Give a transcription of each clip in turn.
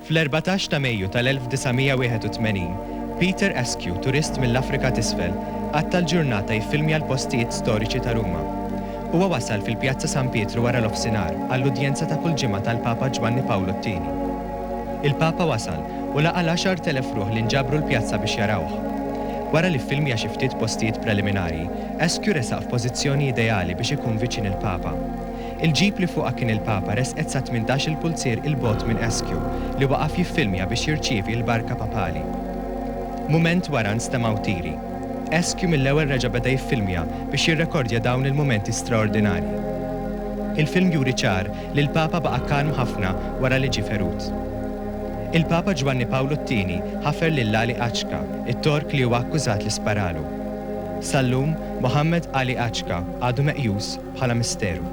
Fl-14 ta' Mejju tal-1981, Peter Eskew, turist mill-Afrika t'isfel, għatta l-ġurnata jiffilmja l-postijiet storiċi ta' Ruma. Huwa wasal fil-Pjazza San Pietru wara l-ofsinhar għall-udjenza ta' kull ġimgħa tal-Papa Ġwanni Pawlu II. Il-Papa wasal u laqa l-10,000 ruħ li nġabru l-pjazza biex jarawh. Wara li ffilmja xi ftit postijiet preliminari, Eskew resaq f'pożizzjoni ideali biex ikun viċin il-Papa. Il-ġip li fuqha kien il-Papa resqet sa 18 pulzier il-bogħod minn Eskew li waqaf jiffilmja biex jirċievi l-barka papali. Mument wara nstemaw tiri. Eskew mill-ewwel reġa' beda jiffilmja biex jirrekordja dawn il-mumenti straordinarji. Il-film juri ċar li l-Papa baqa' kalm ħafna wara li ġie ferut. Il-Papa Ġwanni Pawlu II ħafer lil Ali Aċka, it-Tork li huwa akkużat li sparalu. Sallum, Mohammed Ali Aċka għadu meqjus bħala misteru.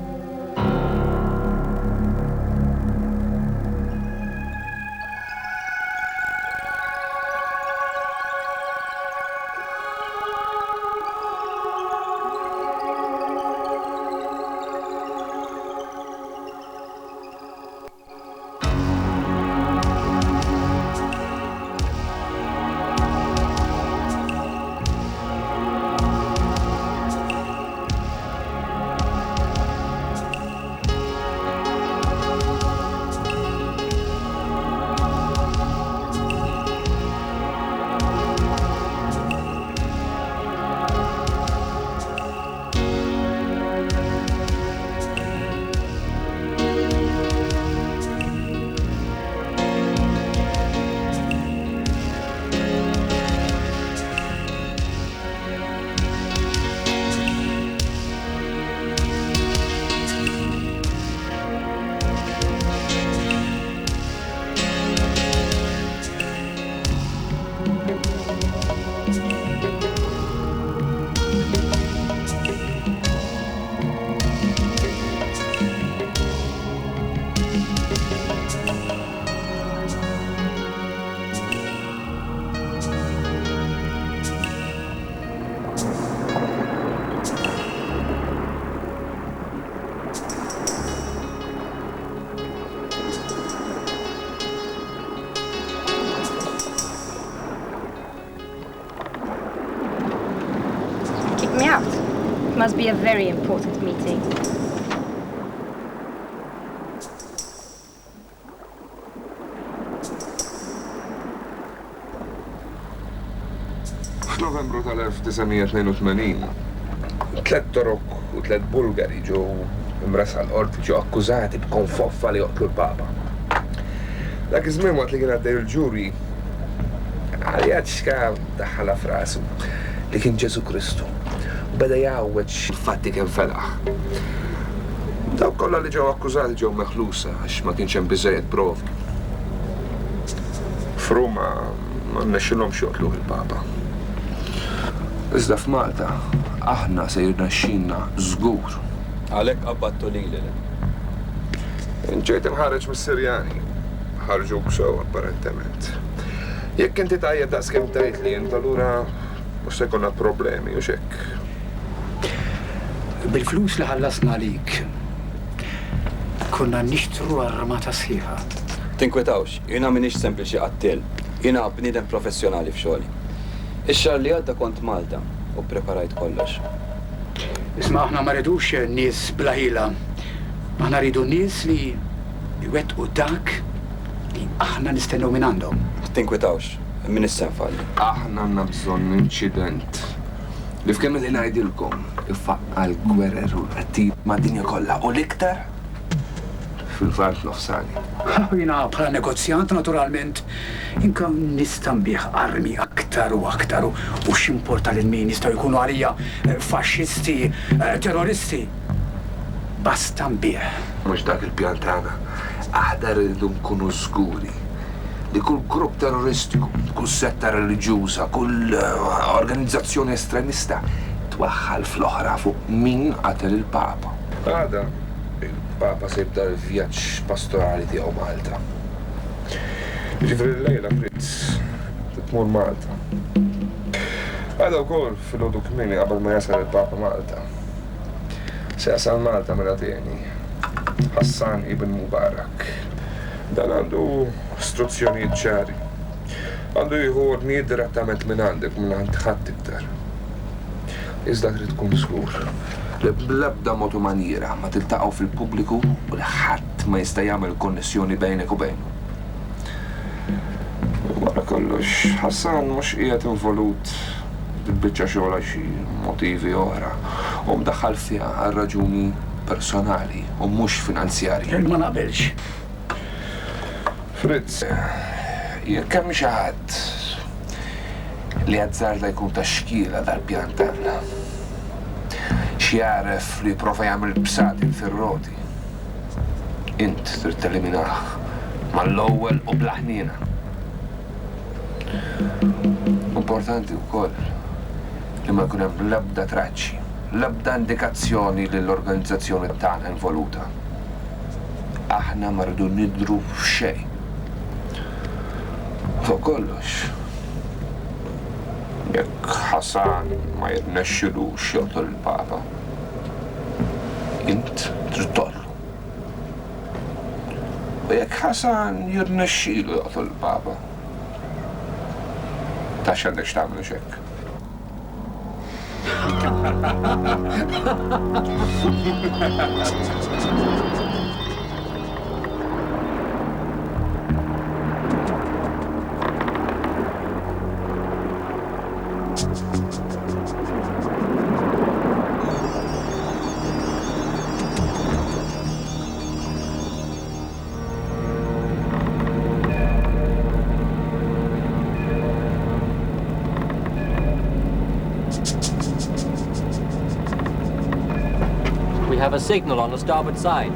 Must be a very important meeting. F'Novembru tal-1982, 3 Torok u 3 Bulgari ġew imrasqa l-qorti ġew akkużati b'konfoffa li joqtlu l-Papa. Dak iż-żmien waqt li kien għaddej il-ġuri, Għaljaċka daħħala f'rasu li kien Ġesu Kristu. Beda jgħawweġ il-fatti kien felaħ. Dawk kollha li ġew akkużati ġew meħlusa għax ma kienx hemm biżżejjed provi. F'Ruma ma nnexxilhomx joqtluh il-Papa. Iżda f'Malta aħna se jirnexxinna żgur. Għalhekk qabadtu lili. Ġejt imħareġ mis-Sirjani. Ħarġuk sew apparentement. Jekk inti tajjeb daqskemm tgħid li int allura mhux se jkollna problemi u x'hekk. Bil-flus li ħallasna għalik, konna nixtru armata sħiħa. Tinkwetawx, jiena m'iniex sempliċi qattil, jiena bniedem professjonali f'xogħli. Ix-xahar li għadda kont Malta u preparajt kollox. Isma' aħna ma rridux nies bla ħila. Aħna rridu nies li jwettqu dak li aħna nistennew minn għandhom. Tinkwetawx, min is-senfalli. Aħna għandna bżonn inċident. Li f'kemm li ngħidilkom ifaqqa l-gwerer u l-qattib mad-dinja kollha u l-iktar fil-Vant Nofsani. Jiena bħala negozjant naturalment inka nista' nbih armi aktar u aktar u x'importa lil min jistgħu jkunu għalija faxxisti, terroristi. Basta nbih. Mhux dak il-pjan tagħna. Aħna rridu nkunu żguri li kull grupp terroristiku, kull setta reliġjuża, kull organizzazzjoni estremista twaħħal fl-oħra fuq min qatel il-Papa. Għada, il-Papa se jibda l-vjaġġ pastorali tiegħu Malta. Ġifri l-lejla Fritz tmur Malta. Għada wkoll fil-għodu kmieni qabel ma jasal il-Papa Malta. Se jasal Malta mela tieni Hassan ibn Mubarak. Dan għandu istruzzjonijiet ċari. Għandu jieħu ordnijiet direttament minn għandek, minn għand ħadd iktar. Iżda trid tkun żgur. Bl-ebda mod u maniera ma tiltaqgħu fil-pubbliku u li ħadd ma jista' jagħmel konnessjoni bejnek u bejnu. Wara kollox, Ħassan mhux qiegħed involut bil-biċċa xogħol għal xi motivi oħra u mdaħħal fiha għal raġuni personali u mhux finanzjarji. Ma naqbilx. Fritz, jekk hemm xi ħadd li għazzarda jkun ta' xkiela dal-pjan tagħna. X'jaref li jipprova jagħmel bsati fir-roti. Int trid teliminah mal-ewwel u bl-aħnina. Importanti wkoll li ma jkun hemm l-ebda traċċi, l-ebda indikazzjoni li l-organizzazzjoni tagħna involuta. Aħna ma rridu nidhru f'xejn. Fuq kollox, jekk Ħassan ma jirnexxilux joqtol il-Papa, int trid tollu. U jekk Ħassan jirnexxielu joqtol il-Papa, tax għandek x'tagħmlu hekk. We have a signal on the starboard side.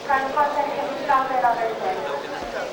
Can contact him from another day.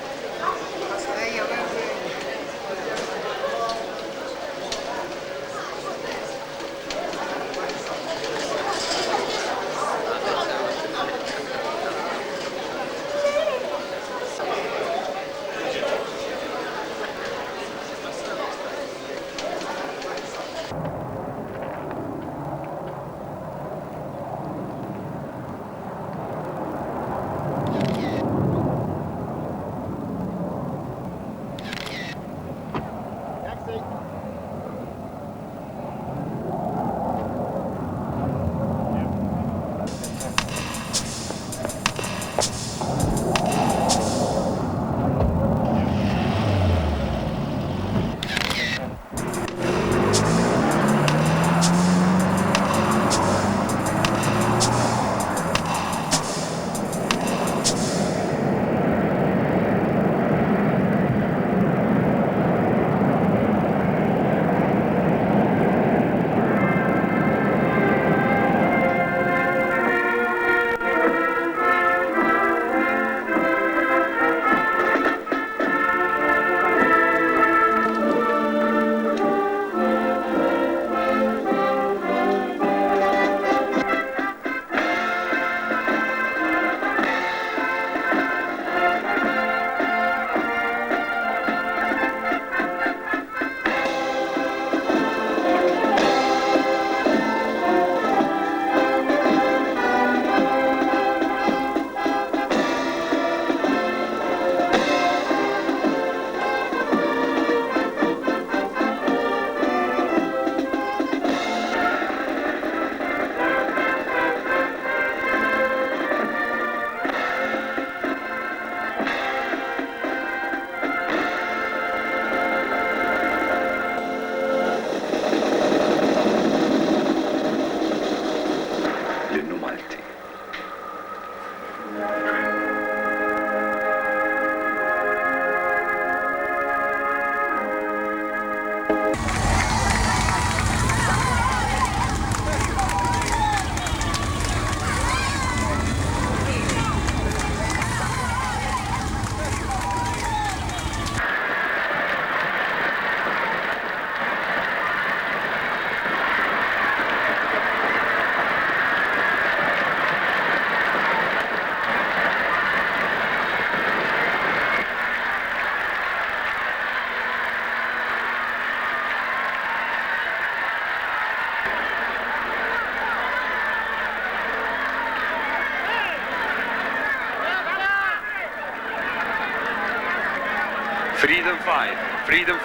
Freedom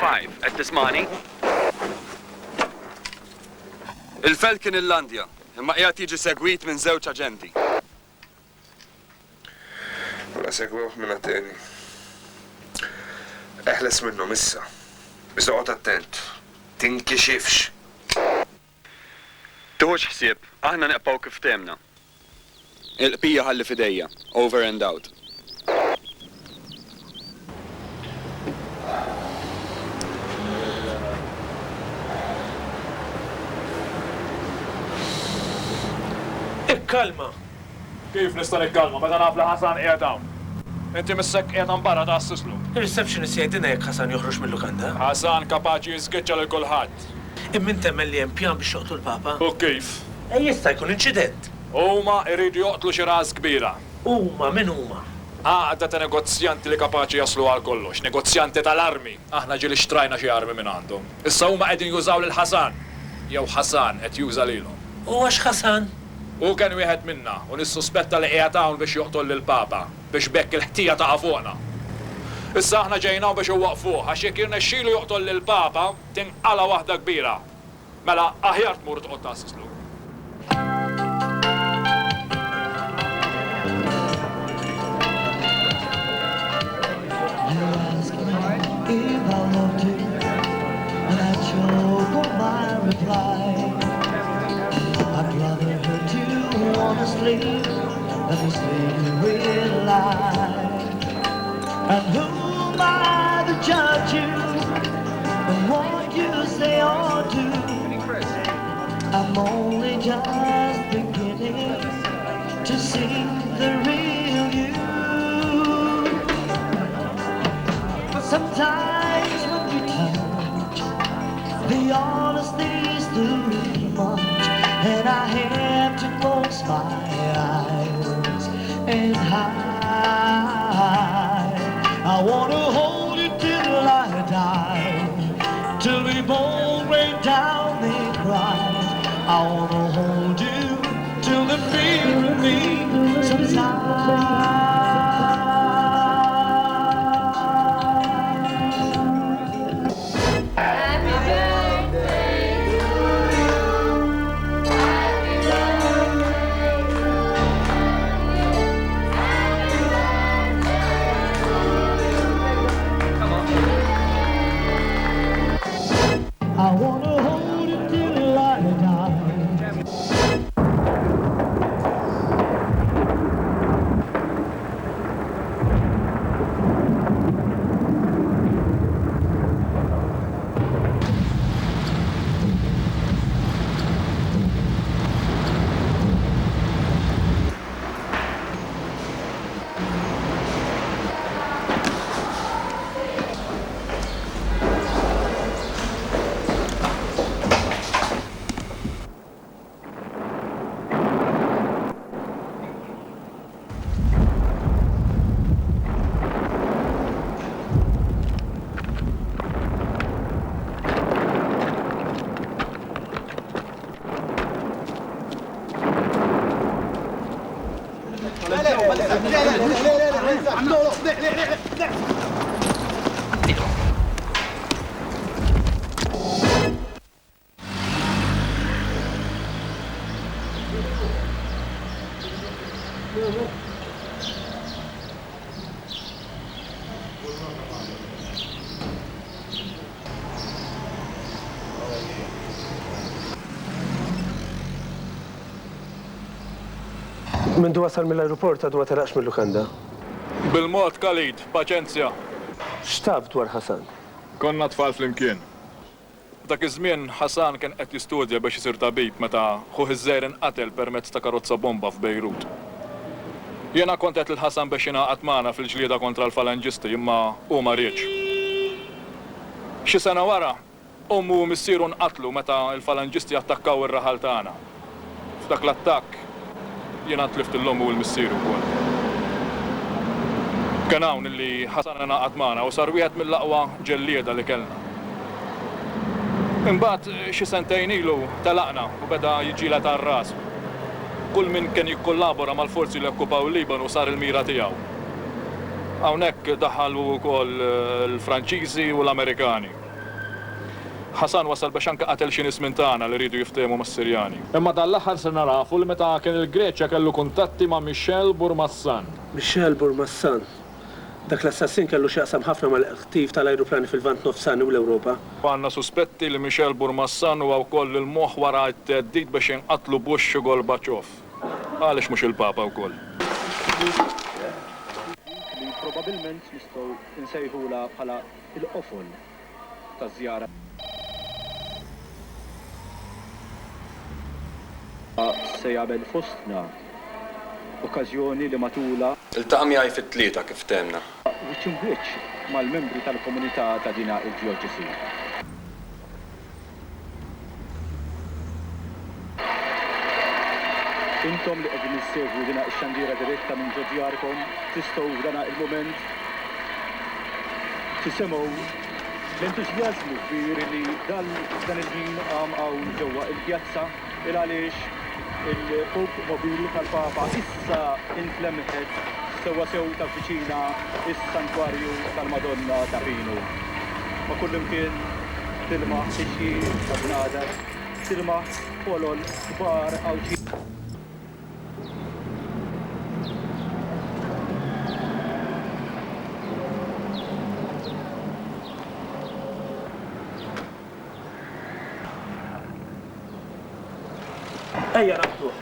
5, qed tismani? Il-fel kien il-Landja, imma qiegħed jiġi segwit minn żewġ aġenti. Mela segwewh minn teni. Eħles minnhom issa. Iżda qgħod attent. Tinkixifx. Tuħux ħsieb, aħna neqpaw kif temna. Il-qbija ħalli fidejja, over and out. Ikkalma. Kif nista' nikkalma meta naf li Ħasan qiegħed hawn? Inti missek qiegħed hemm barra tassislu. Il-receptionist jgħidilna jekk Ħasan joħroġ mill-lukanda. Ħasan kapaċi jiżgiċċa lil kulħadd. Immin temmel li hemm pjan biex joqtu l-Papa. U kif? Jista' jkun inċident. Huma jridu joqtlu xi ras kbira. Huma min huma? Għadda ta' negozjanti li kapaċi jaslu għal kollox, negozjanti tal-armi. Aħna ġieli xtrajna xi armi minn għandhom. Issa huma qegħdin jużaw lil Ħasan. Jew Ħasan qed juża lilhom. U għax Ħasan? U kien wieħed minna u nissuspetta li qiegħed hawn biex joqtol lil-Papa biex bekk il-ħtija taqa' fuqna. Issa aħna ġejna biex iwaqfuh għax jekk irnexxielu joqtol lil-Papa tinqala waħda kbira. Mela aħjar tmur toqgħod tassislu. Honestly, let me sleep with life. And who am I to judge you and what you say or do? I'm only just beginning to see the real you. But sometimes when you touch, the honesty's too much. And I have to close my eyes and hide. I want to hold you till I die, till we both break down and cry. I want to hold you till the fear of me subsides. I want to hold it till I die. Mindu wasal mill-aeroport għadu għataraqx mill-lukanda? Bil-mod, Khalid, paċenzja. X'tab dwar Ħasan? Konna tfal flimkien. Dak iż-żmien Ħasan kien qed jistudja biex isir tabib meta ħuh iż-żejr inqatel permezz ta' karozza bomba f'Bejrut. Jiena kont qed lil Ħasan biex ingħaqad magħna fil-ġlieda kontra l-falanġisti imma hu ma rridx. Xi sena wara, ommu u missieru nqatlu meta l-falanġisti attakkaw ir-raħal tagħna. F'dak l-attakk jiena tlift l-ommu u l-missieru wkoll. Kien hawn illi Ħasan ingħaqad magħna u sar wieħed mill-aqwa ġellieda li kellna. Imbagħad xi sentejn ilu telaqna u beda jiġġiela tar-ras. Kull min kien jikkollabora mal-forzi li okkupaw il-Libanu sar il-mira tiegħu. Hawnhekk daħħalu wkoll l-Franċiżi u l-Amerikani. Ħasan wasal biex anke qatel xi nies minn tagħna li rridu jiftehmu mas-Sirjani. Imma dal-aħħar se narafu li meta kien il-Greċja kellu kuntatti ma' Michel Bourmassan. Michel Bourmassan. Dak l-assassin kellu x'jaqsam ħafna mal-qtif tal-ajruplani fil-Vant Nofsani u l-Ewropa. Għandna suspetti li Michel Bourmassan huwa wkoll il-moħħ wara t-teddid biex inqatlu Bush u Gorbaċov. Għaliex mhux il-Papa wkoll. Li probabbilment nistgħu nsejħula bħala il-qofol taż-żjara. Se jagħmel fostna okkażjoni li matula Il-taqmiegħi fit-tlieta kif temna. wiċċ imwiċċ mal-membri tal-komunità ta' dina il-Ġeorġisi. Intom li qegħdin issegwu dina x-xandiera diretta minn ġodjarkom tistgħu f'dana il-mument tisimgħu l-entużjażmu kbir li dan il-ħin hawn ġewwa il-pjazza il għaliex il-Pop Mobil tal-Papa issa inflemħet sewwa sew ta' viċina is-Santwarju tal-Madonna ta' Pinu. Ma kullimkien tilma' ixjir ta' bnadar, tilma' polol kbar għawġi. Ejja naftuh.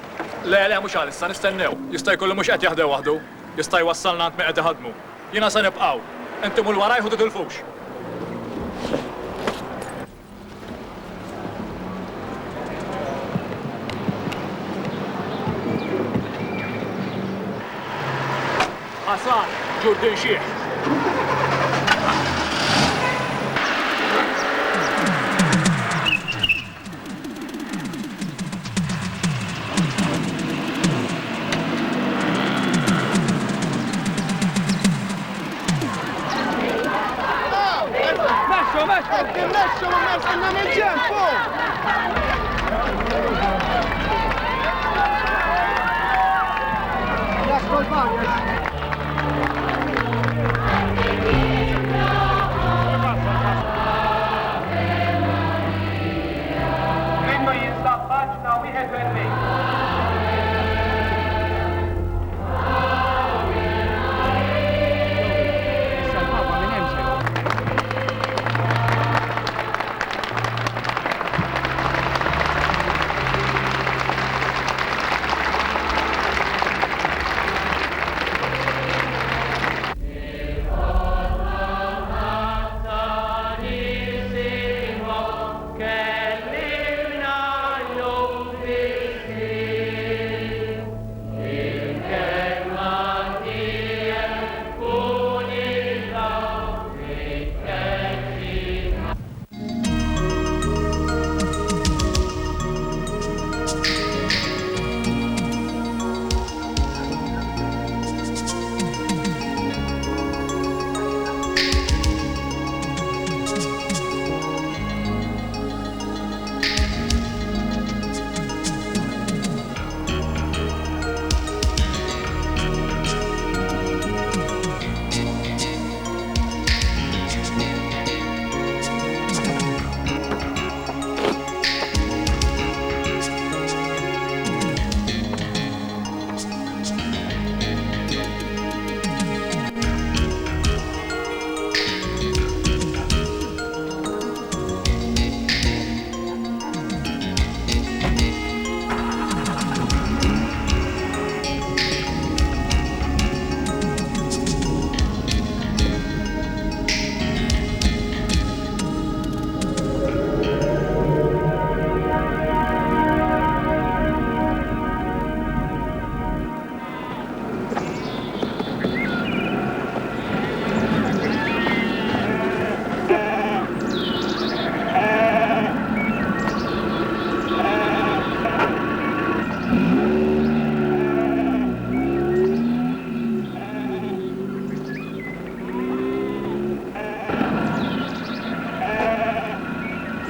Le, mhux għalissa nistennew. Jista' jkollu mhux qed jaħdew waħdu. Jista' jwassalna għand qed iħadmu. Jiena se nibqgħu. Intom ul waraj ħu titilfux. Ħasan, ġurdin xieħ.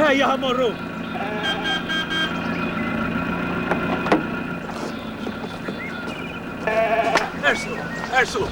Ejja ħamorru! Ersu!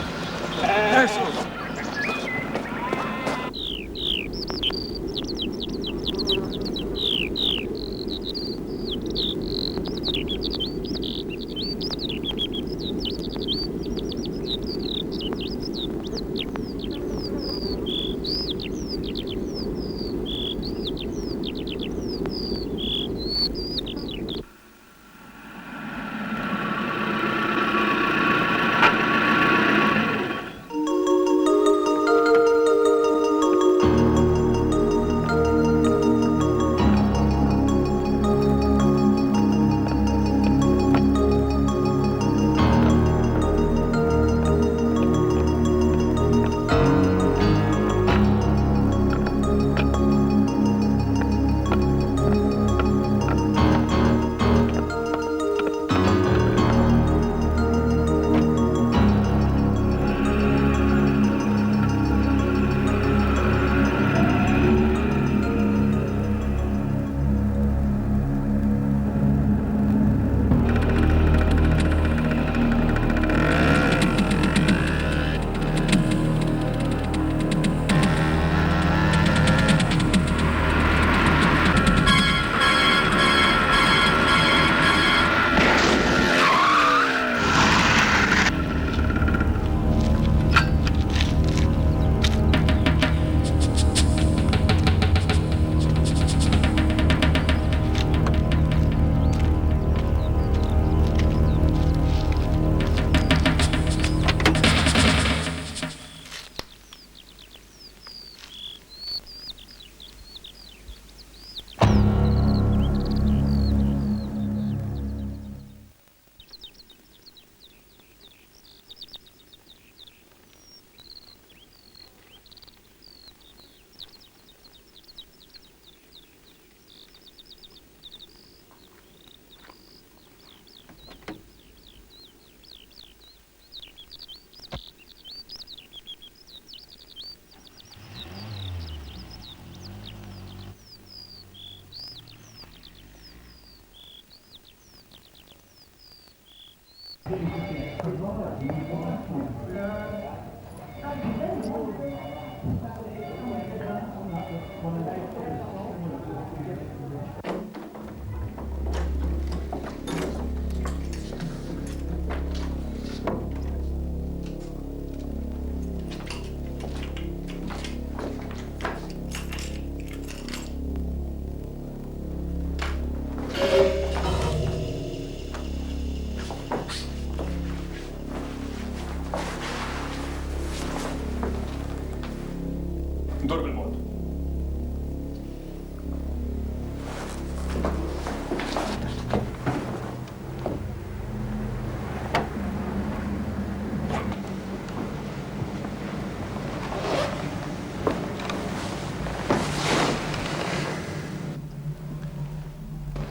Ndur bil-mod.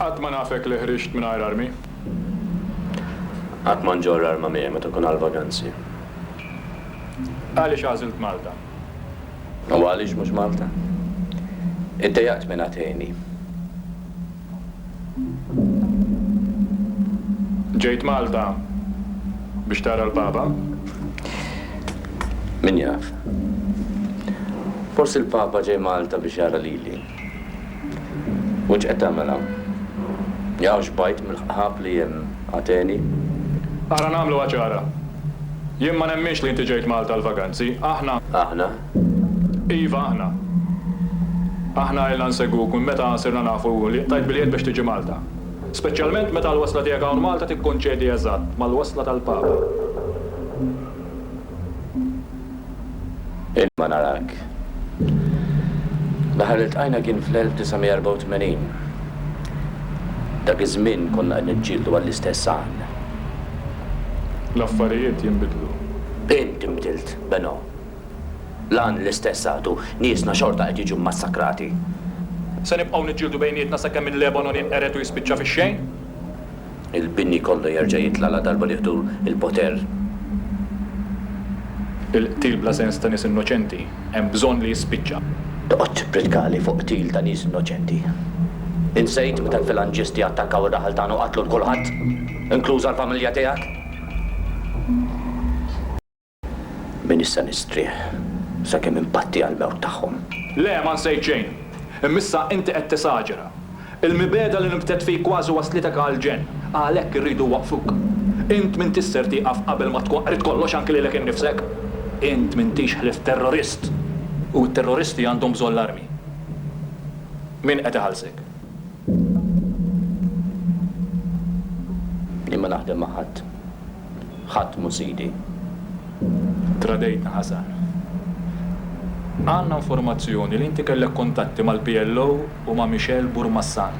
Qatt ma nafek li ħriġt mingħajr armi. Qatt ma nġorr arma miegħi meta tkun għall-vaganzi. Għaliex għażilt Malta? U għaliex mhux Malta? Iddejjaqt minn Ateni. Ġejt Malta biex tara l-Papa? Min jaf? Forsi l-Papa ġej Malta biex jara lili. U x'qed tagħmel hawn? Jaw xbajt mill-ħab li hemm Ateni? Ara nagħmlu ċara. Jien ma nemmix li inti ġejt Malta l-vaganzi, aħna. Aħna? Iva, aħna. Aħna illa nsegwuk minn meta sirna nafu li tajt biljet biex tiġi Malta. Speċjalment meta l-wasla tiegħek hawn Malta tikkonċedi eżatt mal-wasla tal-Papa. Imma narak. L-aħħar iltqajna kien fl-1984. Dak iż-żmien konna qed niġġieldu għall-istess għan. L-affarijiet jinbidlu. Inti mtilt, Beno. Lan l-istess għadu, niesna xorta qed jiġu massakrati. Se nibqgħu niġġieldu bejnietna sakemm il-Lebanon jinqered u jispiċċa fix-xejn? Il-binni kollu jerġa' jitla la darba li jieħdu il-poter. Il-qtil bla sens ta' nies innoċenti hemm bżonn li jispiċċa. Toqgħod tippredkali fuq qtil ta' nies innoċenti. Insejt meta l-filanġisti attakkaw ir-raħal tagħna u qatlu l-kulħadd, inkluża l-familja tiegħek? Min Missa nistrieħ sakemm impatti għall-mewt tagħhom. Le, ma nsejt xejn. Immissa inti qed tisaġera. Il-mibeda li nibtet fik kważi waslitek għal-ġen. Għalhekk irridu waqfuk. Int min tisser tieqaf qabel ma tkun qrid kollox anke lilek innifsek. Int m'intix ħlif terrorist. U t-terroristi għandhom bżonn l-armi. Min qed iħallsek? Imma naħdem ma' ħadd. Ħadd mhu sidi. Tradejtna Ħasan. Għandna informazzjoni li inti kellek kontatti mal-PLO u ma' Michel Burmassan.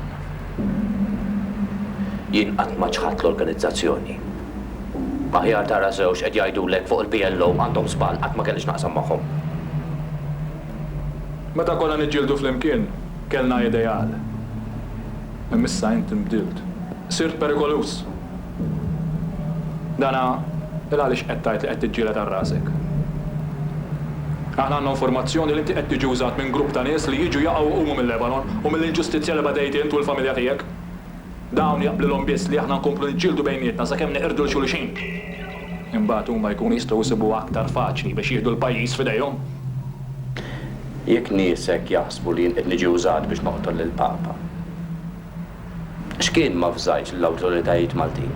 Jien qatt ma ċħadt l-organizzazzjoni. Aħjar tara żewġ qed jgħidulek fuq il-PLO għandhom żball qatt ma kellix naqsam magħhom. Meta kollha niġġieldu flimkien, kellna ideal. Imissa inti mbdilt. Sirt perikolus. Dana, il-għalix qed tgħid li qed tiġġieled għal rasek. Aħna għandna informazzjoni li inti qed tiġi użat minn grupp ta' nies li jiġu jaqgħu huma mill-Lebanon u mill-inġustizzja li badejt int u l-familja tiegħek. Dawn jaqblilhom biss li aħna nkomplu niġġieldu bejnietna sakemm neqirdu l xulxin. Imbagħad huma jkunu jistgħu jsibu aktar faċli biex jieħdu l-pajjiż f'idejhom. Jekk niesek jaħsbu li qed niġi użat biex noqtol lill-Papa. X'kien ma fżajx l-awtoritajiet Maltin?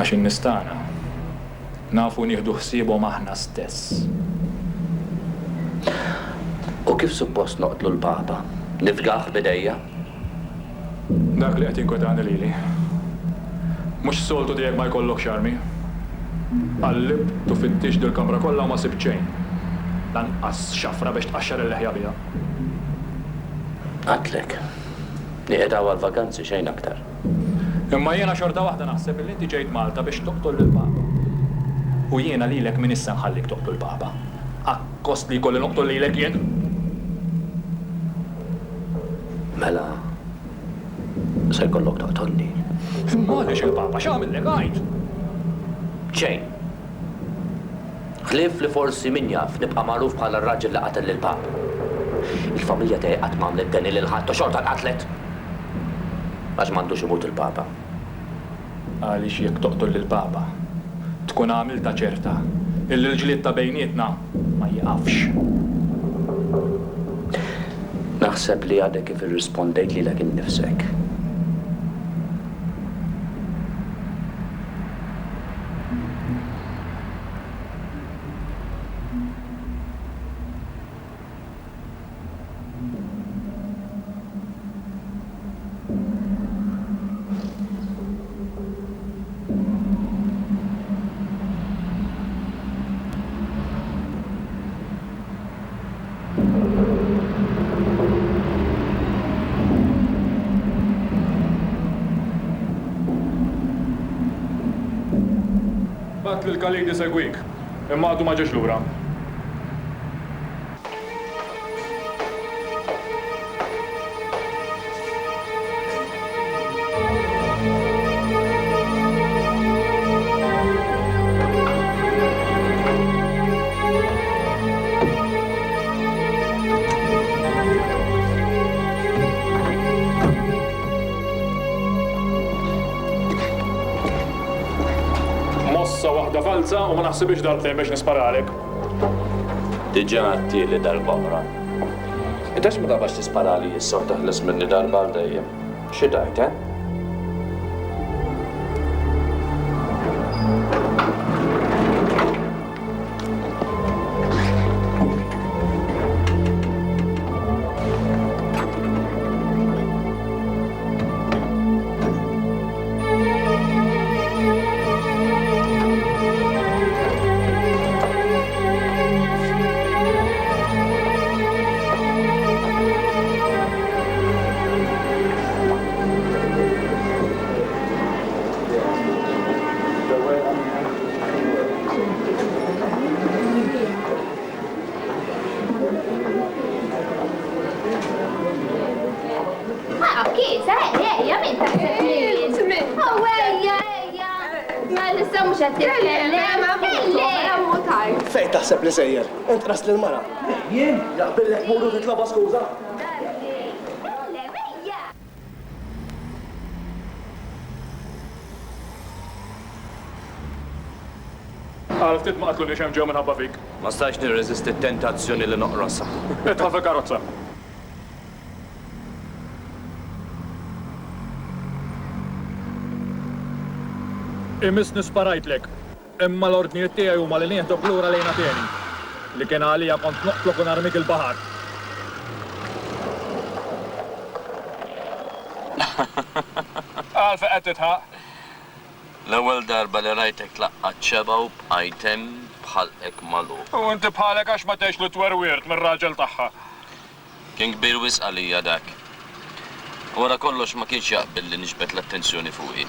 Għax in-nistana nafu nieħdu ħsiebhom aħna stess. U kif suppost noqtlu l-Papa? Nifgaħ bidejja? Dak li qed jinkwetani lili. Mhux soltu tiegħek ma jkollokx armi. Qallib tufittix dil-kamra kollha u ma sibt xejn. Lanqas xafra biex tqaxxar il-leħja biha. Għatlek. Nieqgħu għal-vakanzi xejn aktar. Imma jiena xorta waħda naħseb li inti ġejt Malta biex toqtol lill-Papa. U jiena lilek min issa nħallik toqtol Papa. Akkost li jkolli noqtol lilek jien. Mela, se jkollok toqtolni. M'għaliex il-Papa x'għamillek għajt? Xejn. Ħlief li forsi min jaf nibqa' magħruf bħala r-raġel li qatel lill-Papa. Il-familja tiegħi qatt m'għamlet dan il-ħadd u xorta nqatlet. Għax m'għandux imut il-Papa. Għaliex jekk toqtol lill-Papa, tkun għamilta ċerta illi l-ġlied ta' bejnietna ma jaqafx. Naħseb li għadek kif irrispondejt lilek innifsek. Bat li l-Kalidi segwik, imma għadu ma ġex lura. Waħda falsa u ma naħsibx darbtejn biex nisparalek. Diġà għattieli darba oħra. Itax ma tabax tisparali jissor taħles minni darba għal dejjem. Xi tajt, Fej taħseb li sejjer, int ras l-mara. Jien, jaqbillek muru titlaba skuża. Għal ftit ma qatlu li xem ġew minħabba fik. Ma stax nirreżisti t-tentazzjoni li noqrosa. Itħol fil-karozza. Imisni sparajtlek. Imma l-ordnijiet tiegħi huma li nieħdok lura lejn Ateni. Li kien għalija kont noqtlok u narmik il-baħar. Għalfa qed titħaq. L-ewwel darba li rajtek tlaqqat ċeba u b'ajtem bħalek magħluq. U inti bħalek għax ma tgħix li twerwirt mir-raġel tagħha. Kien kbir wisq għalija dak. Wara kollox ma kienx jaqbel li niġbed l-attenzjoni fuqi.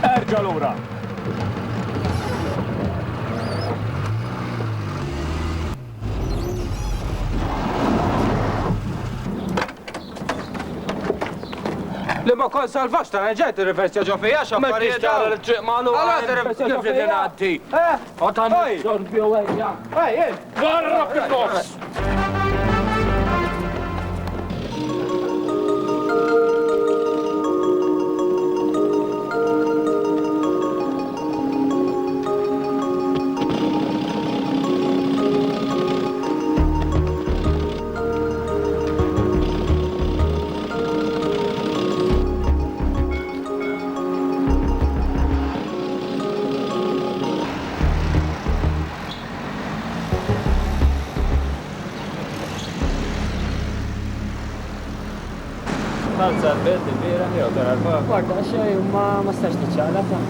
Erġa' lura. Li ma kon salvax ta' ġejt ir-riversja ġo fija xaffarijiet tara l-triq magħluq. Allora ir-riversja kif li ngħaddi. Għotan xorbi u għajja. Ej, barra fil-nofs! Għalza l-bed, il-bira, jew tara l-ma. Guarda, xej, ma stax tiċċala ta'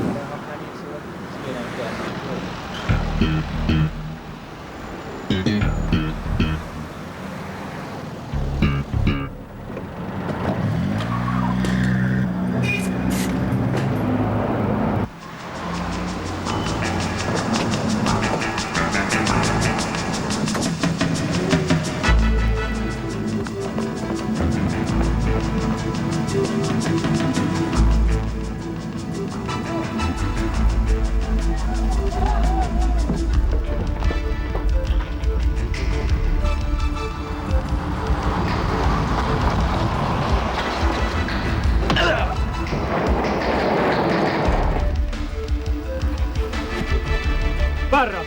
Barra!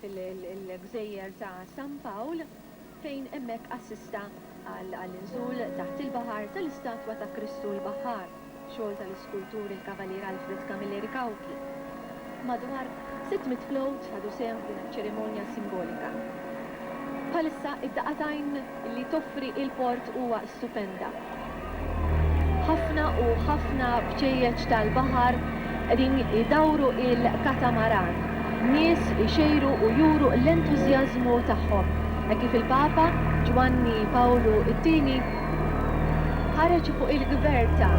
fil-gżejjer ta' San Pawl fejn hemmhekk assista għall-inżul taħt il-baħar tal-istatwa ta' Kristu l-Baħar, xogħol tal-iskultur il-Kavalier Alfred Camilleri Kawki. Madwar 600 float ħadu sehem din iċ-ċerimonja simbolika. Bħalissa id-daqatajn li toffri il-port huwa stupenda. Ħafna u ħafna bċejjeġ tal-baħar qegħdin idawru il-katamaran. Nies ixejru u juru l-entużjażmu tagħhom. Kif il-Papa Ġwanni Pawlu II ħareġ fuq il-gverta.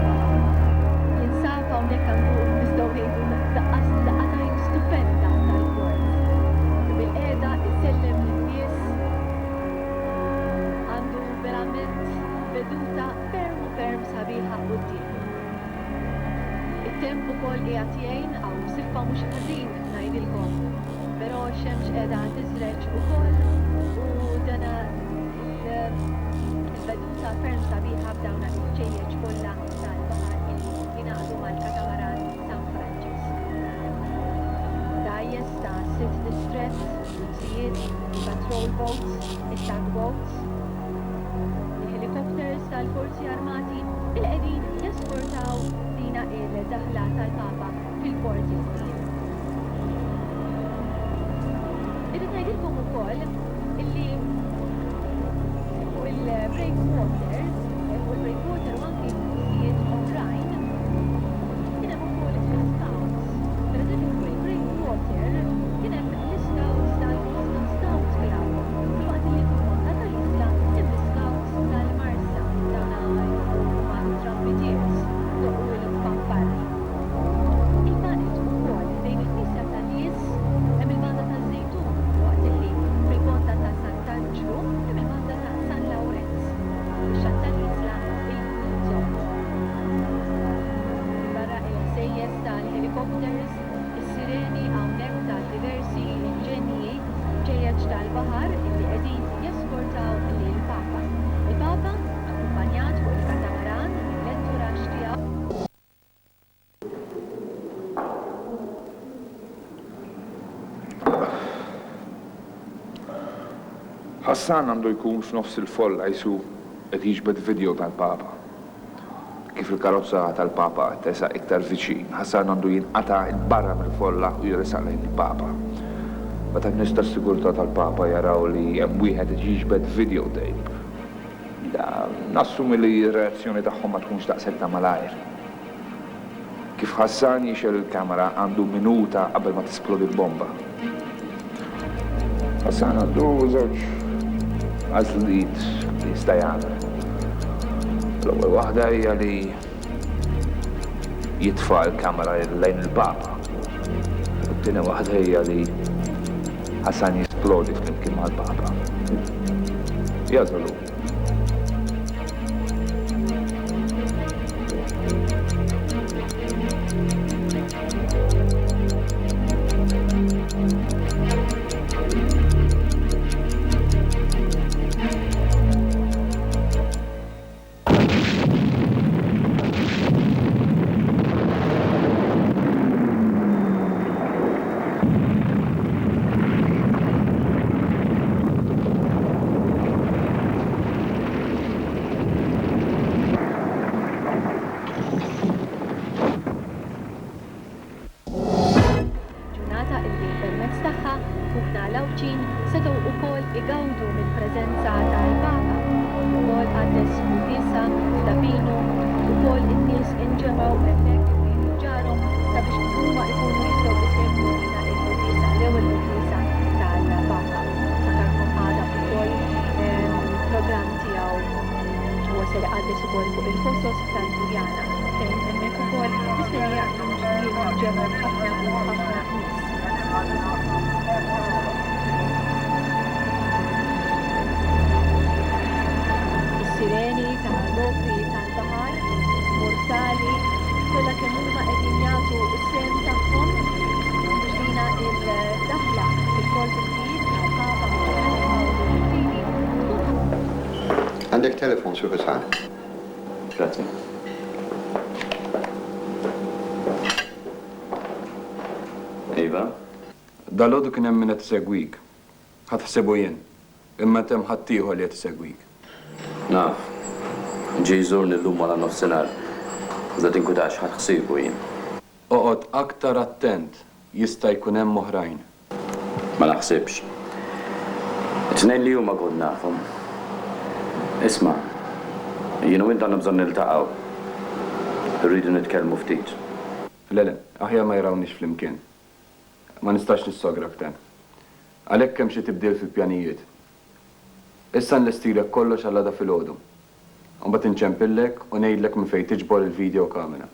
Jinsab hawnhekk għandu nistgħu ngħidu daqatajn stupenda tal-port. Bil-qiegħda isellem lin-nies għandu verament veduta ferm sabiħa quddiem. Il-temp ukoll qiegħed jgħin hawn siffa mhux ħażin ngħidilkom, però x-xemx qiegħda tiżreġ ukoll u dana il-veduta ferm sabiħa b'dawna il-ċejjeġ kollha tal-baħar li jingħaqdu mal-katamaran San Franċisk. Dajjes ta' 6 distress, l-użijiet, patrol boats, it-tugboats, il-helikopters tal-forzi armati il-qegħdin jeskortaw dina il-daħla tal-Papa fil-port il-kbir. Irrid ngħidilkom ukoll illi il-breakwater u anki l-użijiet oħrajn kien hemm ukoll l-scouts. Pereżempju fil-breakwater kien hemm l-scouts tal-Boston Scouts bilgħu. Filwaqt li fil-ponta tal-isla hemm l-scouts tal-Marsa dawna huma trumpetiers doqqu il-fanfarri. Il-banet ukoll bejn il-knisja tan-nies hemm il-banda taż-Żejtun waqt li fil-ponta ta' Sant'Angelo hemm il-banda ta' San Lawrenz. Ix-xatt tal-isla il-Zom. Barra il-ħsejjes tal-helikopters, is-sireni hawnhekk ta' diversi inġenji ġejjeġ tal-baħar li qegħdin jeskortaw lill-Papa. Il-Papa akkumpanjat fuq il-katamaran mill-entouraġġ tiegħu. Ħassan għandu jkun f'nofs il-folla jisu qed jiġbed video tal-Papa. Kif il-karozza tal-Papa tesa iktar viċin, Ħassan għandu jinqata' barra mill-folla u jiresaq lejn il-Papa. Meta n-nies tas-sigurtà tal-Papa jaraw li hemm wieħed qed jiġbed videotape, nassumi li r-reazzjoni tagħhom ma tkunx daqshekk ta' malajr. Kif Ħassan jixel il-kamera għandu minuta qabel ma tisplodi l-bomba. Ħassan għandu żewġ għażliet li jista' jagħmel. L-ewwel waħda hija li jitfa' l-kamera lejn il-Papa. It-tieni waħda hija li Ħassan jisplodi flimkien mal-Papa. Jażlu. igawdu mill-preżenza tal-Papa. Ukoll għaddes Disa, Dabinu, ukoll in-nies inġemgħu hemmhekk ġarhom sabiex huma jkunu jistgħu jsemmu lina il-Disa, l-ewwel Disa tal-Papa. Sakarkom għadha ukoll programm tiegħu huwa se għaddes ukoll fuq il-fosos tal-Burjana fejn hemmhekk ukoll mistennija jinġemgħu ħafna u ħafna nies. Sireni tal-mokri tal-bahar, mortali, kolla kemm huma qegħdin jagħtu s-sem tagħhom biex dina il-daħla fil-kort il-ġdid tal-Papa il-fidi. Għandek telefon sur Ħasan. Grazie. Iva, Dal-għodu kien hemm min qed isegwik. Ħatħsibu jien. Imma hemm ħadd ieħor li qed isegwik. Naf. Ġi jżurni llum wara nofsinhar. Iżda tinkutax ħadd-ħsiebu jien. Oqgħod aktar attent jista' jkun hemm oħrajn. Ma naħsibx. It-tnejn li huma kont nafhom. Isma', jien u int għandna bżonn niltaqgħu. Irridu nitkellmu ftit. Le, aħjar ma jrawniex flimkien. Ma nistax nissogra kten. Għalhekk hemm xi tibdil fil-pjanijiet. Issa nlestilek kollox għal għada filgħodu. Mbagħad inċempillek u ngħidlek minn fejn tiġbor il-video kamera.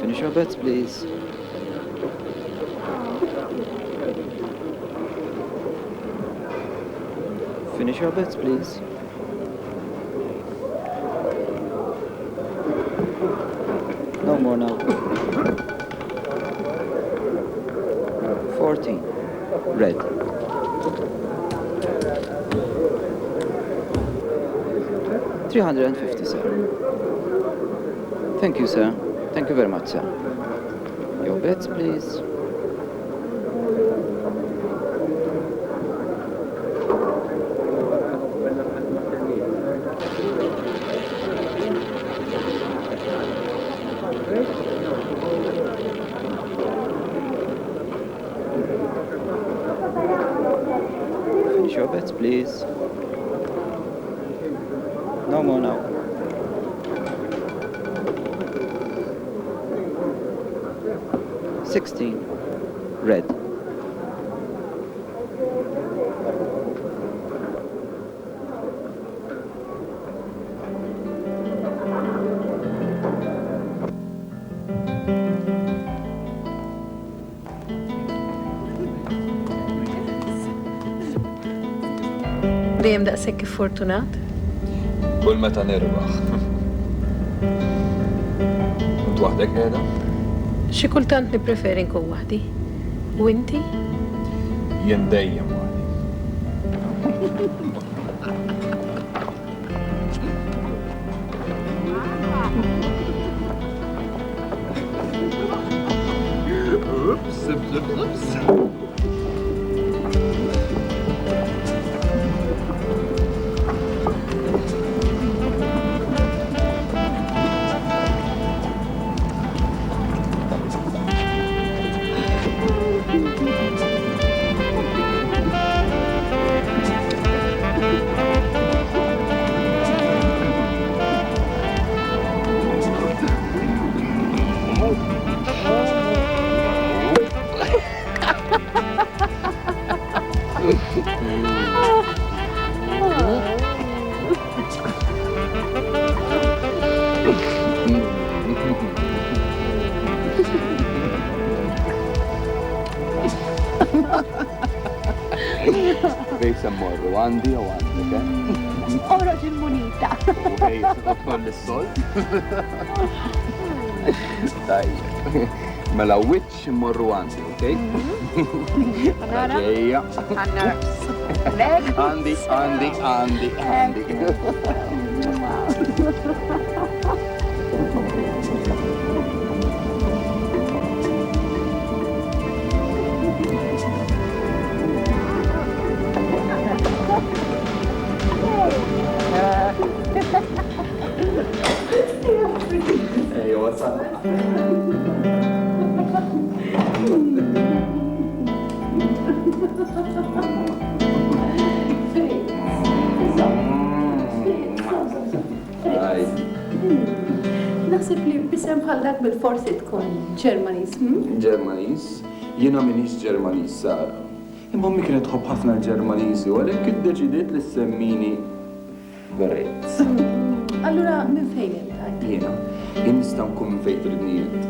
Finish your bets, please. Finish your bets, please. No more now. 14. Red. $350, sir. Thank you, sir. Thank you very much, sir. Your bets, please. Finish your bets, please. No more now. $16. Red. Dejjem daqshekk fortunat? Kull meta nirbaħ. Kont waħdek qiegħda? Xi kultant nippreferi nkun waħdi. U inti? Jien dejjem waħdi. Ups. Fejsa morru, għandi u għandek, eh? Oroġ il-munita. U fejsa tħol l-sol? Tajjeb. Mela witch morru għandi, okej? Ġejja. Għandi. Ejo, wasalna. Naħseb li bisem bħallak bil-forsi tkun Ġermaniż. Ġermaniż? Jiena minix Ġermaniż, Sara. Imma ommi kienet tħobb ħafna l-Ġermaniżi u għalhekk iddeċidiet li semmini Berezz. Allura minn fejn inti? Jiena nista' nkun minn fejn tridni int.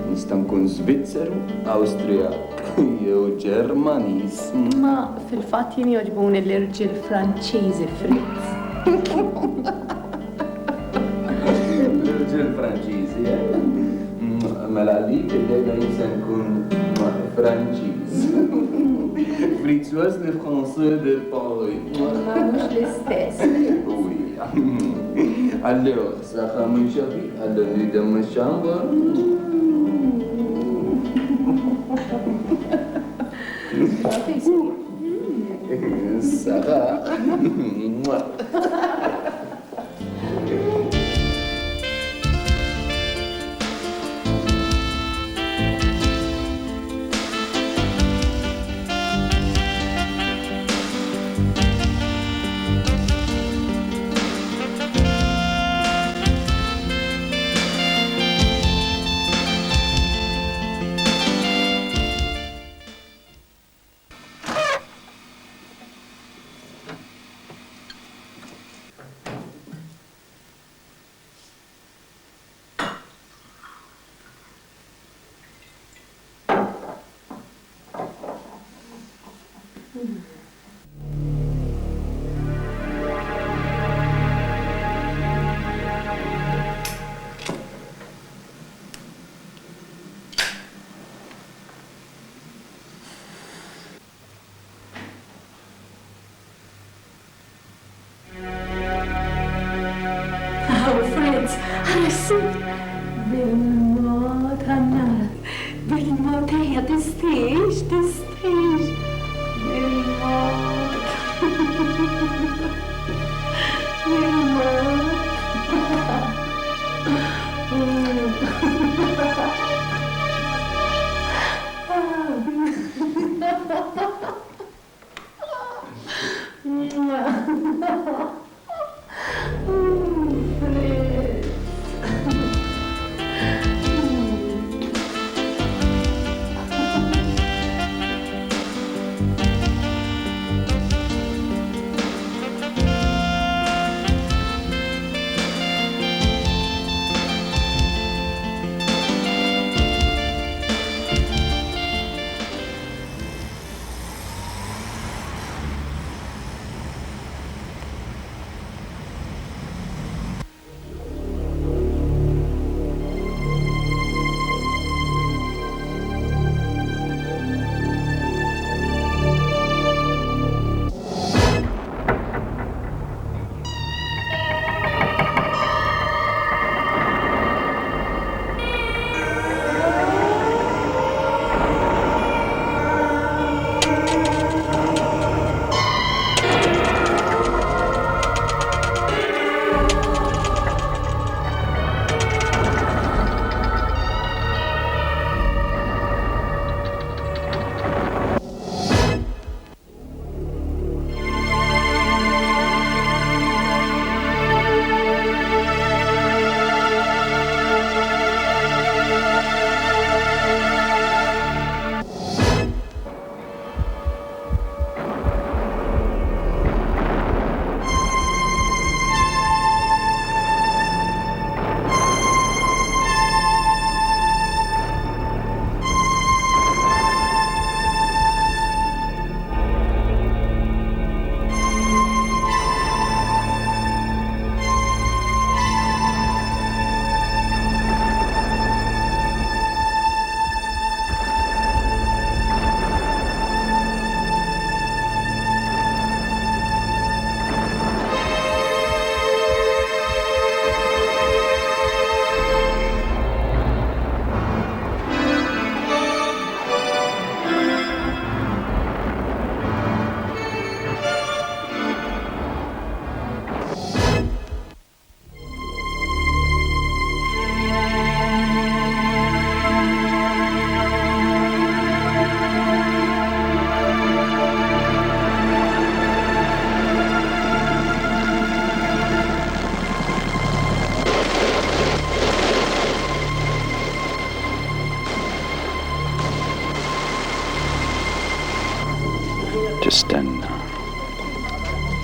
Nista' nkun Svizzeru, Awstrijak, jew Ġermaniż. Ma fil-fatt jien jogħġbuni l-irġiel Franċiżi Fritz. L-irġiel Franċiżi, mela għalik il-lejla jinsa nkun Franċiż. Fritz was li Français de Paris. Ma mhux l-istess. Allora, saħħa minn xafi, allora nidem minn xambar. Saħħa. Bil-mod, Anna. Bil-mod, ejja, tistix. Bil-mod.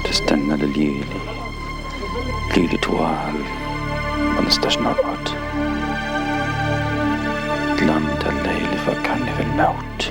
Tistenna l-lieli twal ma nistax narqod. ġanni fil-mewt.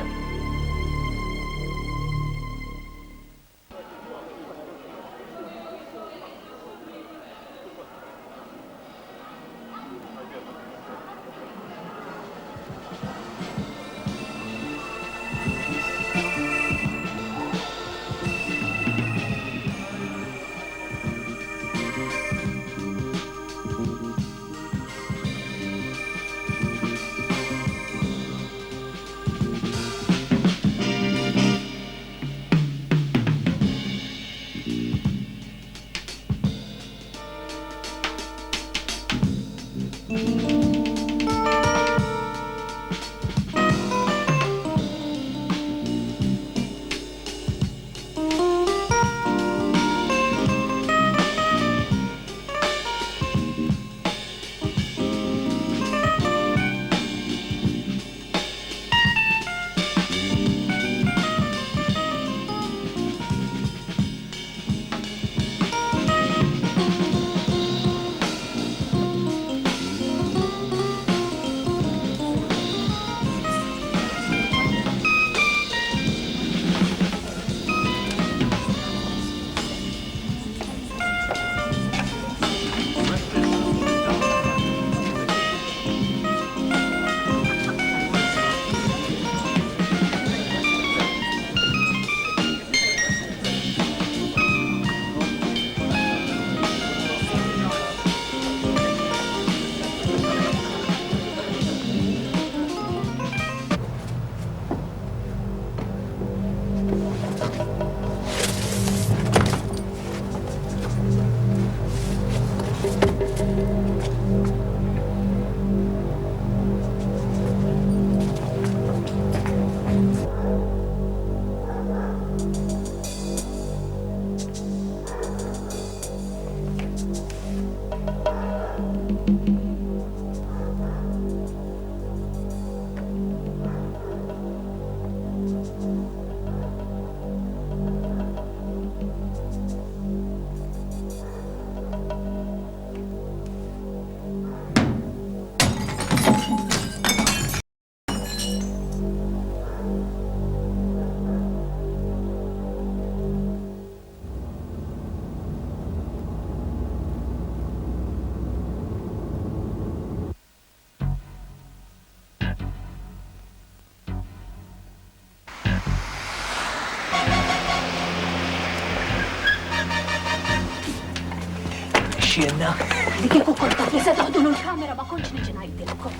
xienna. Dik kieku kont taf li se taħdulu l-kamera ma kontx niġi ngħidilkom.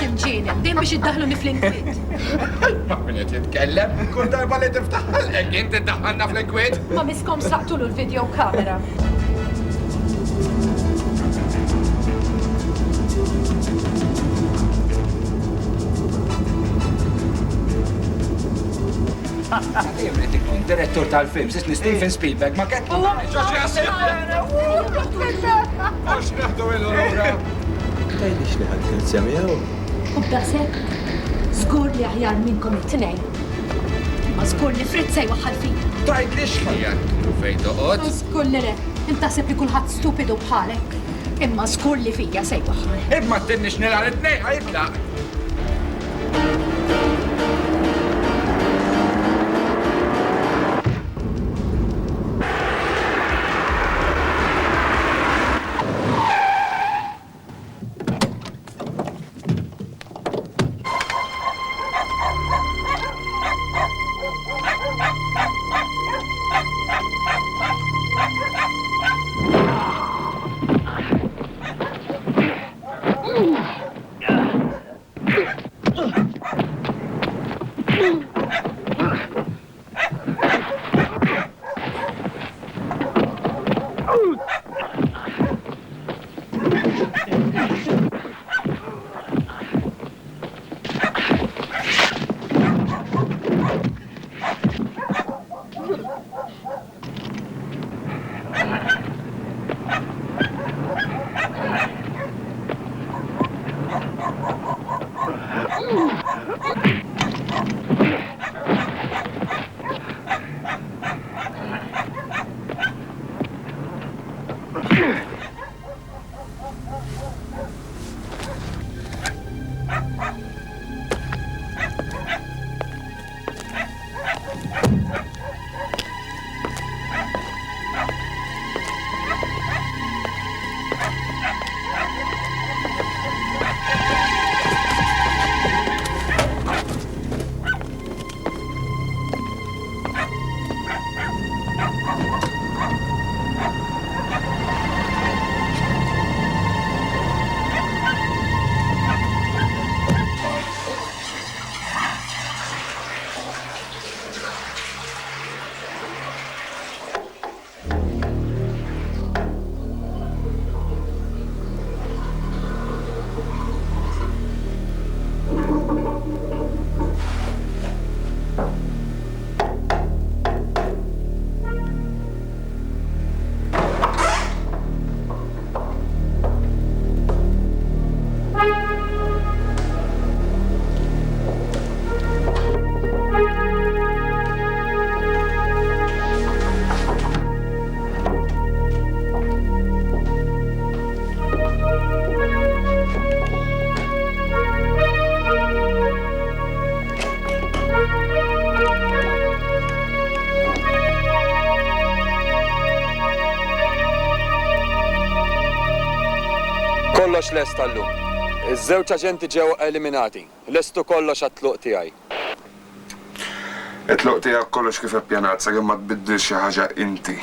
Ġimġienem, dejjem biex iddaħluni fl-inkwiet. Ma min qed jitkellem? Kull darba li tiftaħ ħalqek inti ddaħħalna fl-inkwiet? Ma miskom saqtulu l-video kamera. Jemret ikun direttur tal-film, sisni Steven Spielberg, ma kett Għax naħdu il-ora. Tajlix li ħal-krezzja miegħu. U b'daqshekk, żgur li aħjar minnkom it-tnejn. Ma żgur li Fritz se jwaħħal fija. Tajlix li għandu fejn toqgħod. Żgur li le, intaħseb li kulħadd stupidu bħalek. Imma żgur li fija se jwaħħal. Imma t-tinnix nilgħal it-tnejn ħajtlaq. kollox lest tal-lum. Iż-żewġ aġenti ġew eliminati. Lestu kollox għat-tluq tiegħi. it-tluq tiegħek kollox kif ippjanat sakemm ma tbiddilx xi ħaġa inti.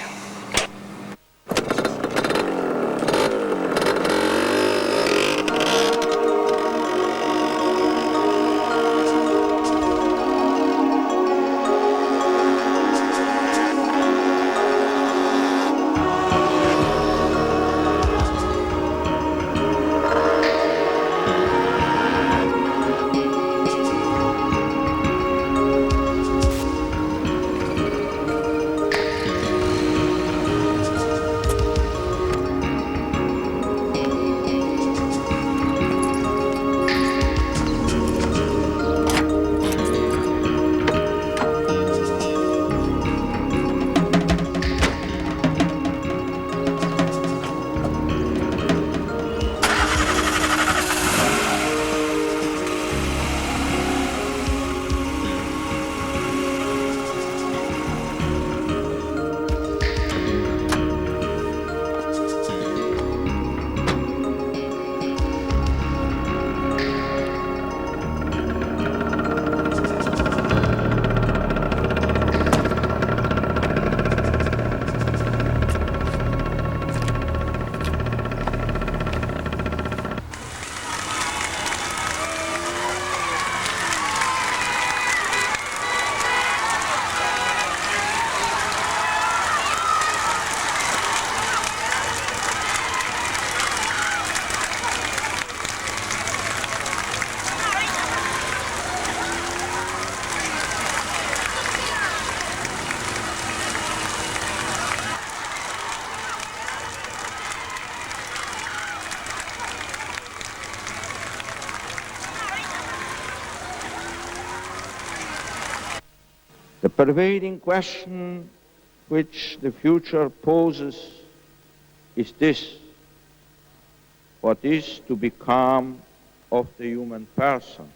The pervading question which the future poses is this: what is to become of the human person?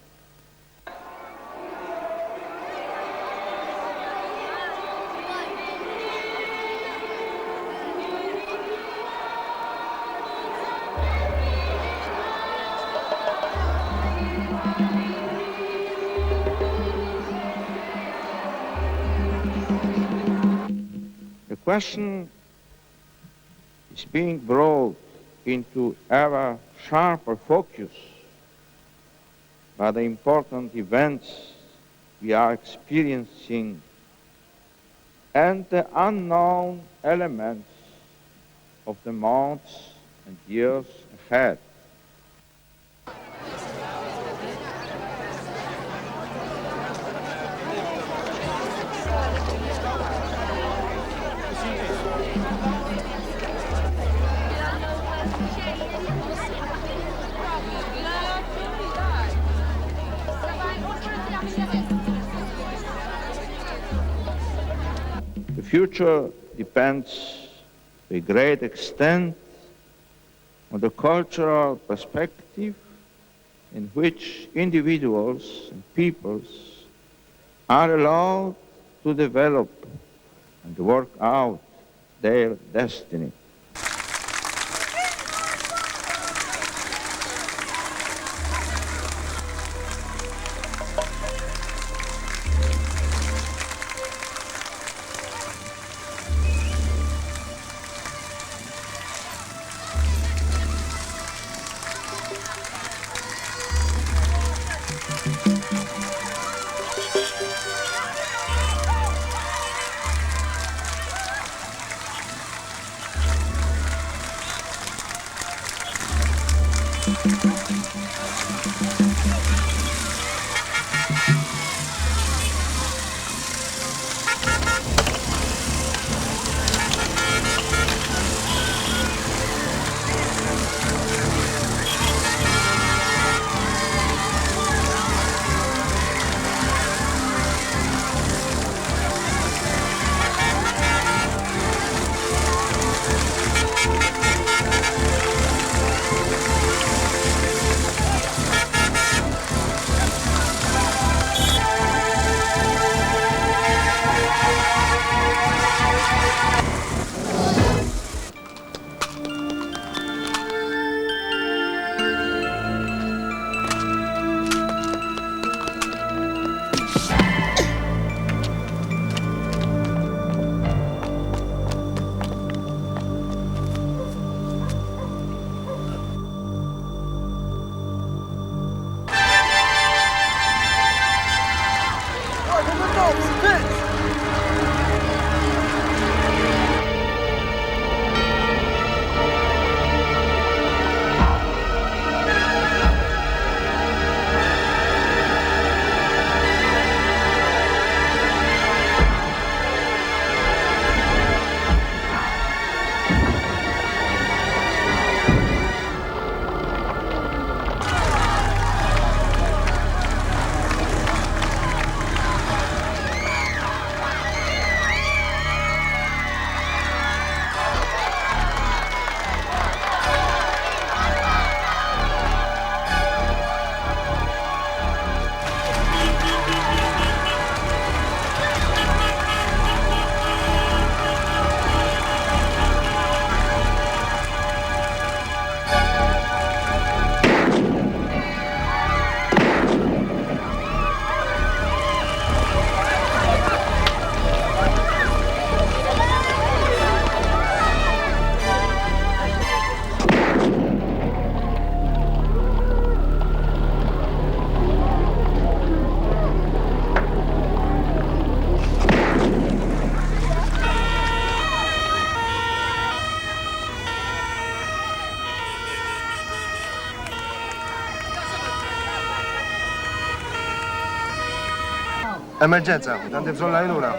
The question is being brought into ever sharper focus by the important events we are experiencing and the unknown elements of the months and years ahead. The future depends to a great extent on the cultural perspective in which individuals and peoples are allowed to develop and work out their destiny. Emerġenza, għandi bżonn għajnuna.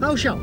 Għaw xaw.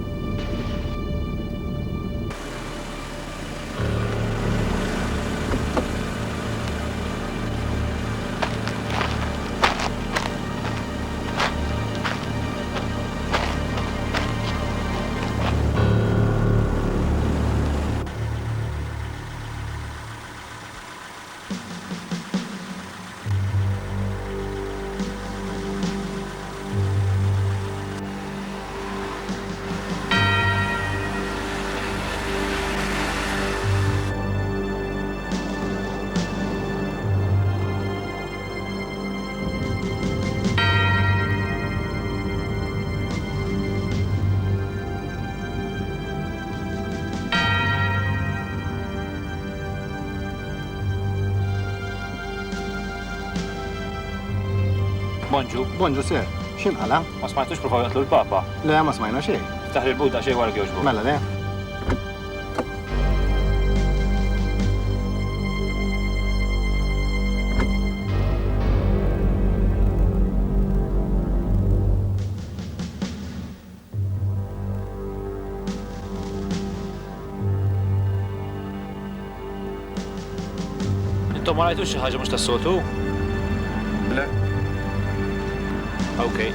Bonġu. Bonġu, sir. X'inqala? Ma smajtux provaw jaqtlu l-Papa? Le, ma smajna xejn. Taħt il-buda xejn wara kjoġbu. Mela, le. Intom ma rajtux xi ħaġa mhux tas-soltu? Le. Okay.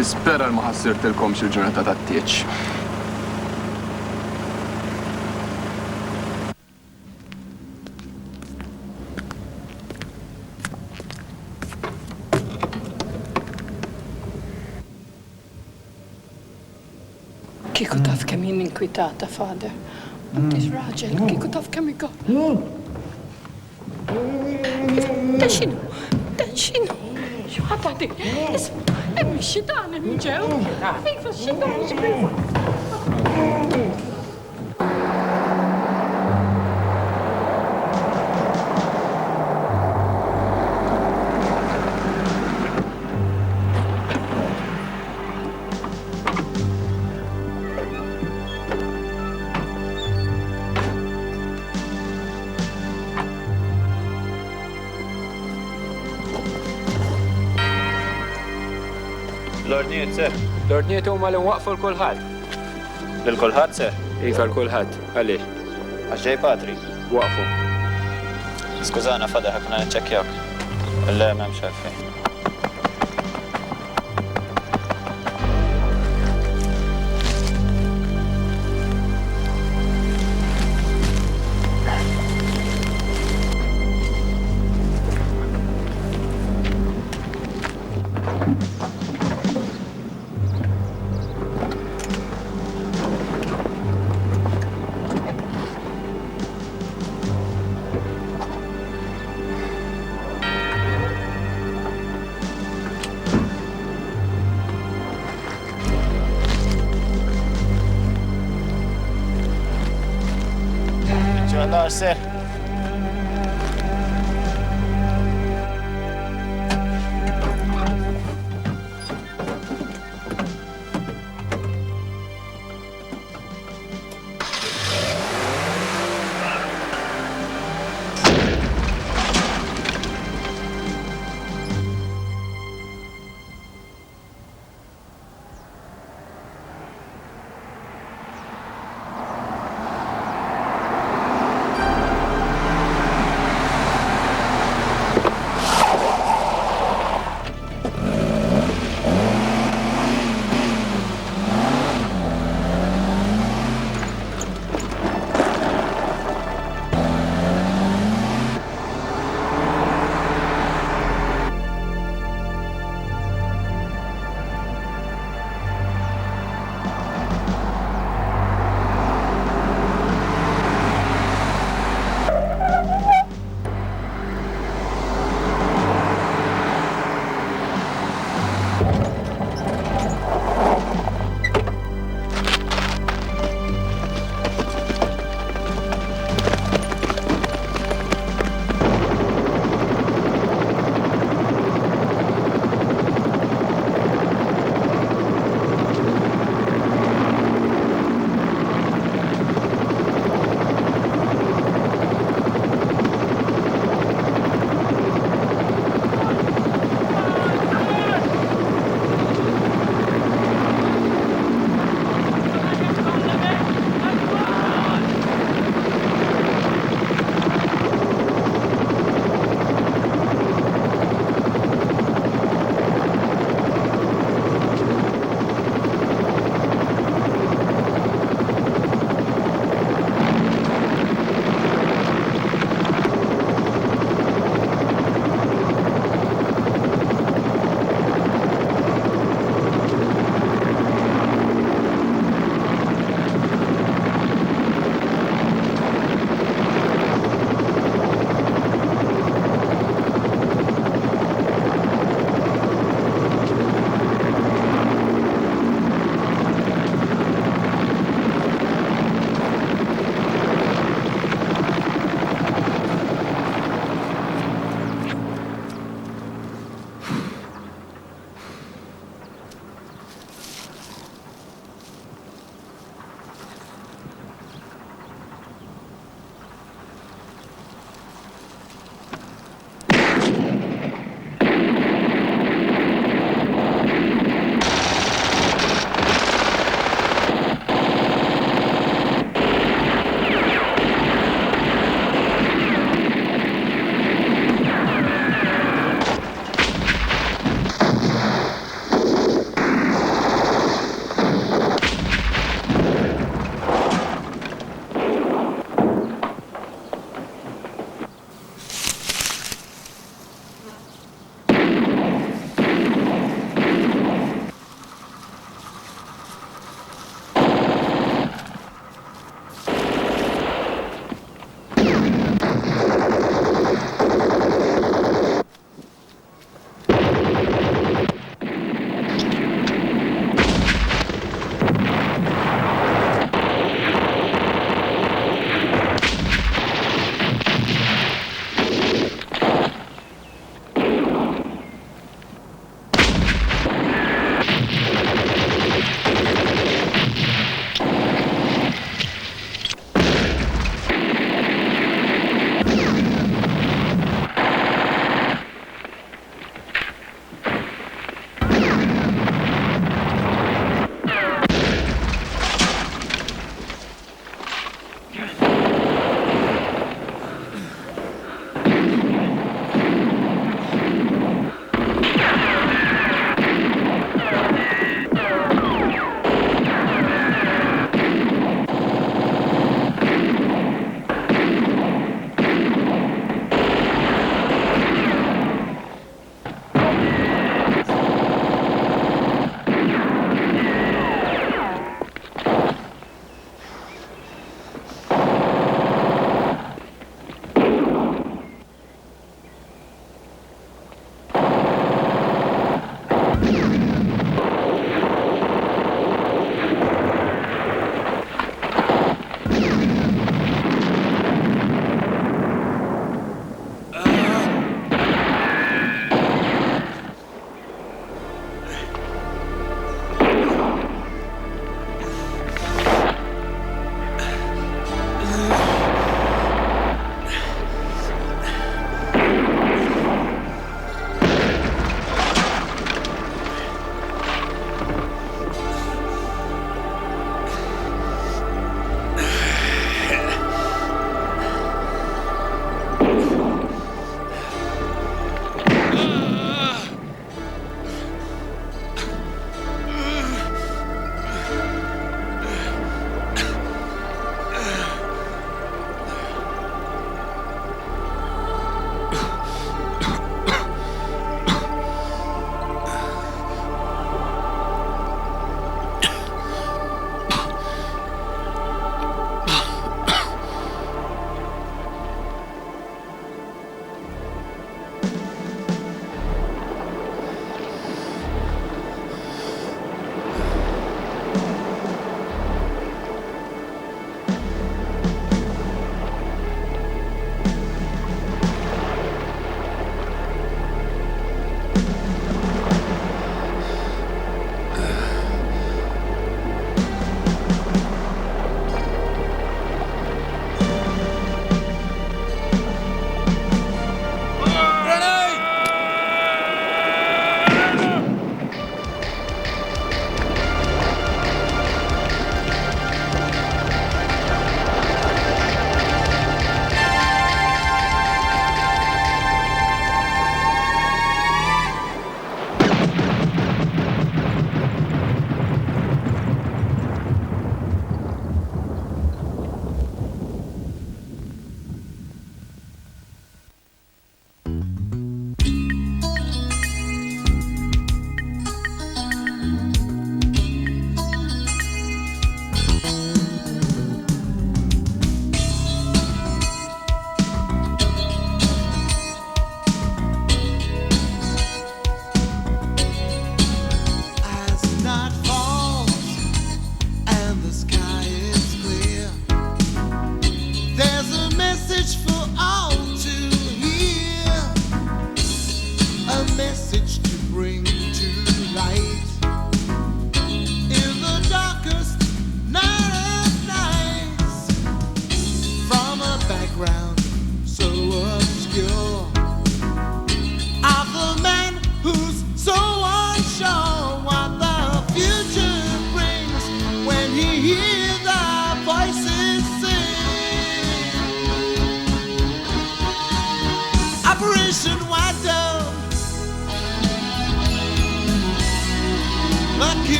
Nispera ma ħassirtilkomx il-ġurnata tat-tieġ. Kieku taf kemm jien inkwitata, Fader. M'għandix raġel, kieku taf kemm ikoll. Dan x'inhu? Dan x'inhu? X'ħadd għadi? Isma' hemm ix-xitan hemm ġew. Iva x-xitan x'bifa. L-ordnijiet, ser. L-ordnijiet huma li nwaqfu l-kulħadd. Lil-kulħadd, ser? Iva l-kulħadd. Għaliex? Għax ġej patri. Waqfu. Skużana, Fader, ħakna niċċekkjawk. Le, m'hemmx għalfejn. Ser.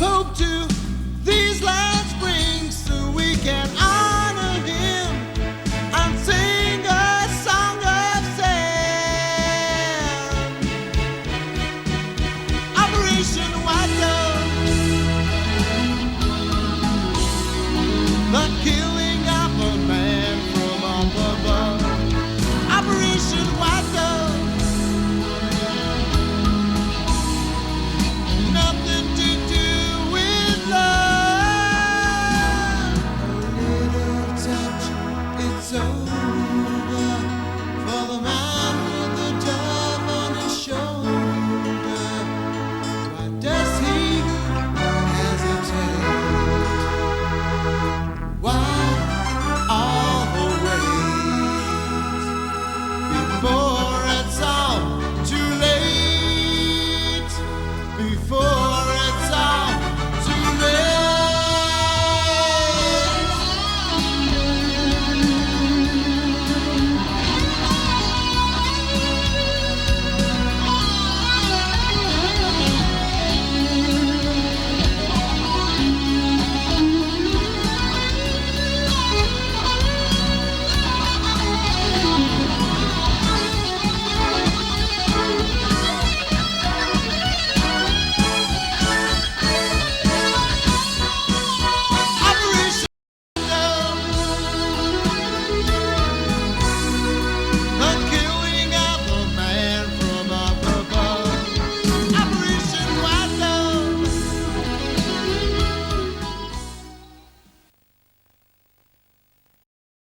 hope to these last springs so we can